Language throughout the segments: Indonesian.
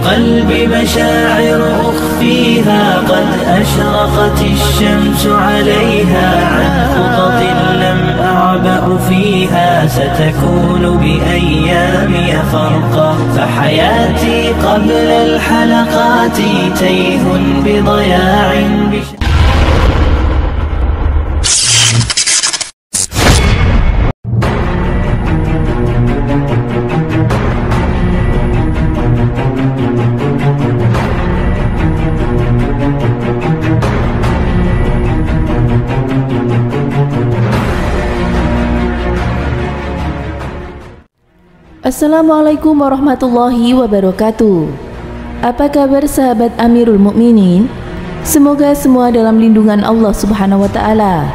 قلبي مشاعر أخفيها قد أشرقت الشمس عليها عن خطط لم أعبأ فيها ستكون بأيامي فرقا فحياتي قبل الحلقات تيه بضياع Assalamualaikum warahmatullahi wabarakatuh. Apa kabar sahabat Amirul Mukminin? Semoga semua dalam lindungan Allah Subhanahu wa taala.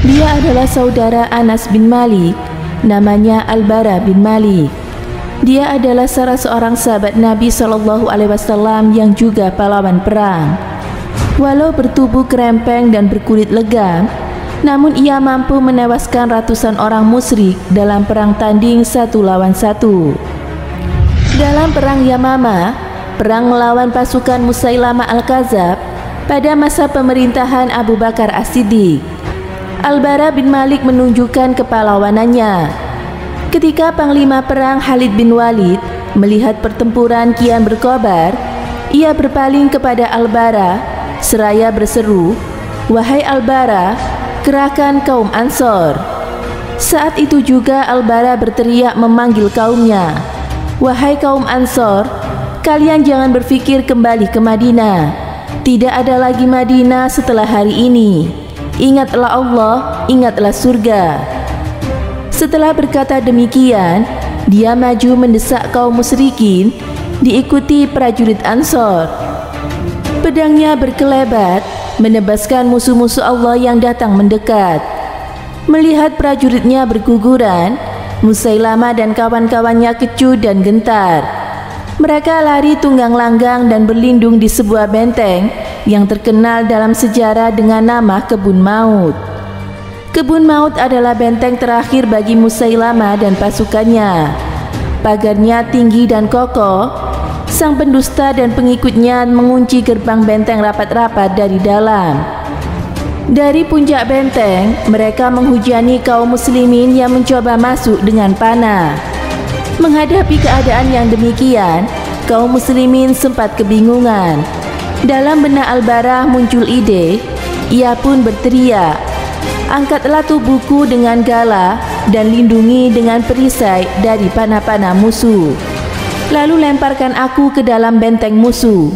Dia adalah saudara Anas bin Malik, namanya Al-Bara bin Malik. Dia adalah salah seorang sahabat Nabi Shallallahu alaihi wasallam yang juga pahlawan perang. Walau bertubuh kerempeng dan berkulit legam, namun ia mampu menewaskan ratusan orang musyrik dalam perang tanding 1 lawan 1. Dalam perang Yamamah, perang melawan pasukan Musailamah Al-Kadzab pada masa pemerintahan Abu Bakar As-Siddiq, Al-Bara bin Malik menunjukkan kepahlawanannya. Ketika Panglima Perang Khalid bin Walid melihat pertempuran kian berkobar, ia berpaling kepada Al-Bara seraya berseru, "Wahai Al-Bara, gerakan kaum Ansor." Saat itu juga Al-Bara berteriak memanggil kaumnya, "Wahai kaum Ansor, kalian jangan berpikir kembali ke Madinah. Tidak ada lagi Madinah setelah hari ini. Ingatlah Allah, ingatlah surga." Setelah berkata demikian, dia maju mendesak kaum musyrikin, diikuti prajurit Ansor. Pedangnya berkelebat menebaskan musuh-musuh Allah yang datang mendekat. Melihat prajuritnya berguguran, Musailamah dan kawan-kawannya kecut dan gentar. Mereka lari tunggang langgang dan berlindung di sebuah benteng yang terkenal dalam sejarah dengan nama Kebun Maut. Kebun Maut adalah benteng terakhir bagi Musailamah dan pasukannya. Pagarnya tinggi dan kokoh. Sang pendusta dan pengikutnya mengunci gerbang benteng rapat-rapat dari dalam. Dari puncak benteng, mereka menghujani kaum muslimin yang mencoba masuk dengan panah. Menghadapi keadaan yang demikian, kaum muslimin sempat kebingungan. Dalam benak Al-Bara muncul ide. Ia pun berteriak, "Angkatlah tubuhku dengan galah dan lindungi dengan perisai dari panah-panah musuh. Lalu lemparkan aku ke dalam benteng musuh.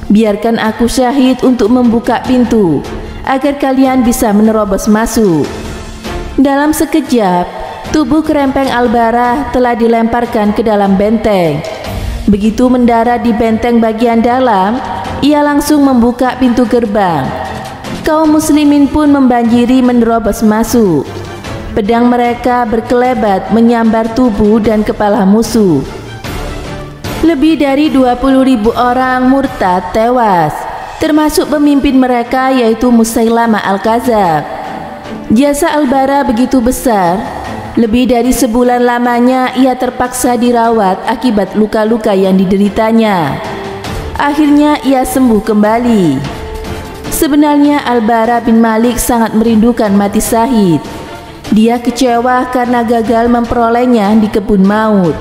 Biarkan aku syahid untuk membuka pintu, agar kalian bisa menerobos masuk." Dalam sekejap, tubuh kerempeng Al-Bara telah dilemparkan ke dalam benteng. Begitu mendarat di benteng bagian dalam, ia langsung membuka pintu gerbang. Kaum muslimin pun membanjiri menerobos masuk. Pedang mereka berkelebat menyambar tubuh dan kepala musuh. Lebih dari 20.000 orang murtad tewas, termasuk pemimpin mereka yaitu Musailamah Al-Kadzab. Jasa Al-Bara begitu besar, lebih dari sebulan lamanya ia terpaksa dirawat akibat luka-luka yang dideritanya. Akhirnya ia sembuh kembali. Sebenarnya Al-Bara bin Malik sangat merindukan mati syahid. Dia kecewa karena gagal memperolehnya di Kebun Maut.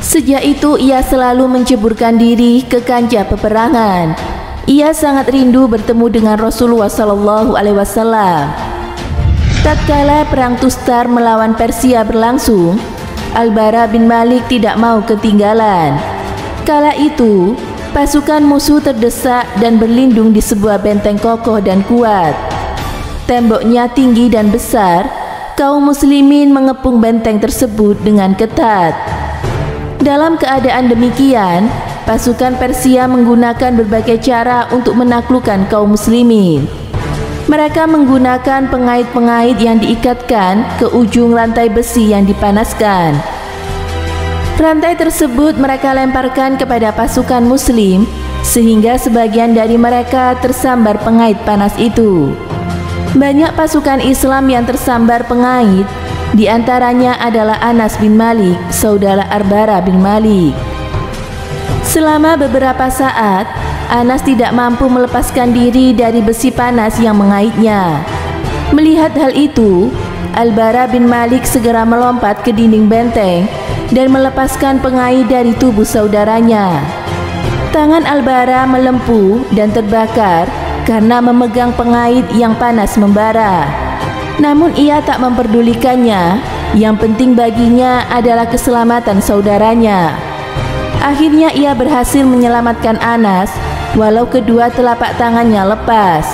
Sejak itu ia selalu menceburkan diri ke kancah peperangan. Ia sangat rindu bertemu dengan Rasulullah Shallallahu alaihi wasallam. Tatkala perang Tustar melawan Persia berlangsung, Al-Bara bin Malik tidak mau ketinggalan. Kala itu, pasukan musuh terdesak dan berlindung di sebuah benteng kokoh dan kuat. Temboknya tinggi dan besar, kaum muslimin mengepung benteng tersebut dengan ketat. Dalam keadaan demikian, pasukan Persia menggunakan berbagai cara untuk menaklukkan kaum muslimin. Mereka menggunakan pengait-pengait yang diikatkan ke ujung rantai besi yang dipanaskan. Rantai tersebut mereka lemparkan kepada pasukan muslim, sehingga sebagian dari mereka tersambar pengait panas itu. Banyak pasukan Islam yang tersambar pengait, di antaranya adalah Anas bin Malik, saudara Al-Bara bin Malik. Selama beberapa saat, Anas tidak mampu melepaskan diri dari besi panas yang mengaitnya. Melihat hal itu, Al-Bara bin Malik segera melompat ke dinding benteng dan melepaskan pengait dari tubuh saudaranya. Tangan Al-Bara melempuh dan terbakar karena memegang pengait yang panas membara. Namun ia tak memperdulikannya, yang penting baginya adalah keselamatan saudaranya. Akhirnya ia berhasil menyelamatkan Anas, walau kedua telapak tangannya lepas.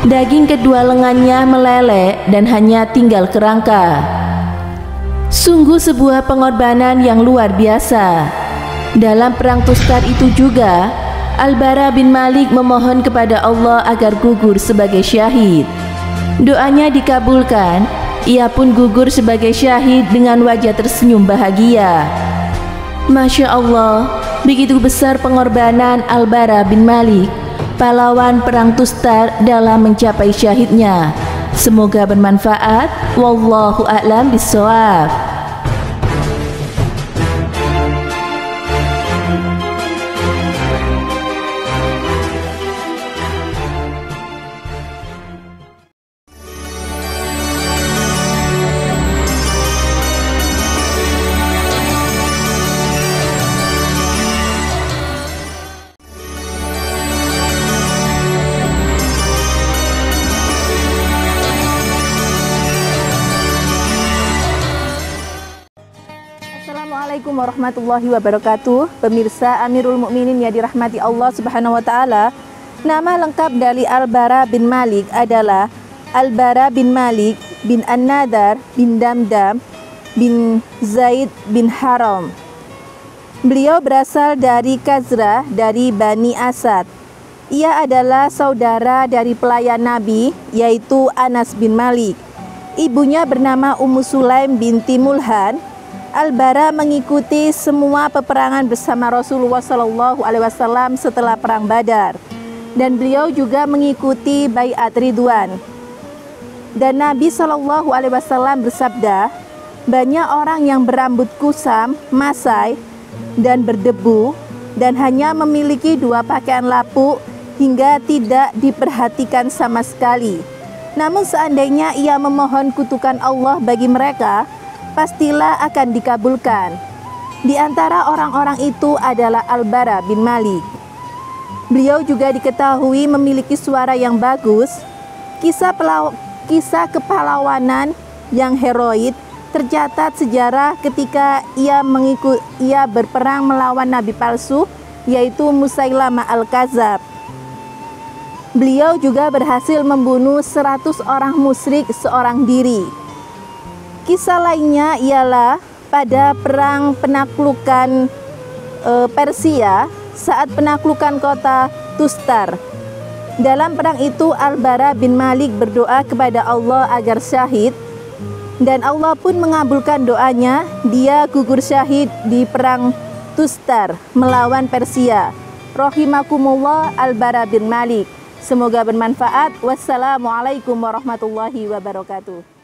Daging kedua lengannya meleleh dan hanya tinggal kerangka. Sungguh sebuah pengorbanan yang luar biasa. Dalam perang Tustar itu juga, Al-Bara bin Malik memohon kepada Allah agar gugur sebagai syahid. Doanya dikabulkan, ia pun gugur sebagai syahid dengan wajah tersenyum bahagia. Masya Allah, begitu besar pengorbanan Al-Bara bin Malik, pahlawan perang Tustar, dalam mencapai syahidnya. Semoga bermanfaat. Wallahu a'lam bishawab. Assalamualaikum warahmatullahi wabarakatuh. Pemirsa Amirul Mukminin yang dirahmati Allah Subhanahu wa taala. Nama lengkap dari Al-Bara bin Malik adalah Al-Bara bin Malik bin An-Nadar bin Damdam bin Zaid bin Haram. Beliau berasal dari Khazraj dari Bani Asad. Ia adalah saudara dari pelayan Nabi, yaitu Anas bin Malik. Ibunya bernama Ummu Sulaim binti Mulhan. Al-Bara mengikuti semua peperangan bersama Rasulullah SAW setelah perang Badar, dan beliau juga mengikuti Baiat Ridwan. Dan Nabi SAW bersabda, banyak orang yang berambut kusam, masai, dan berdebu, dan hanya memiliki 2 pakaian lapuk hingga tidak diperhatikan sama sekali. Namun seandainya ia memohon kutukan Allah bagi mereka, pastilah akan dikabulkan. Di antara orang-orang itu adalah Al-Bara bin Malik. Beliau juga diketahui memiliki suara yang bagus. Kisah kepahlawanan yang heroik tercatat sejarah ketika ia berperang melawan nabi palsu, yaitu Musailamah Al-Kadzab. Beliau juga berhasil membunuh 100 orang musyrik seorang diri. Kisah lainnya ialah pada perang penaklukan Persia saat penaklukan kota Tustar. Dalam perang itu Al-Bara bin Malik berdoa kepada Allah agar syahid, dan Allah pun mengabulkan doanya. Dia gugur syahid di perang Tustar melawan Persia. Rahimakumullah Al-Bara bin Malik. Semoga bermanfaat. Wassalamualaikum warahmatullahi wabarakatuh.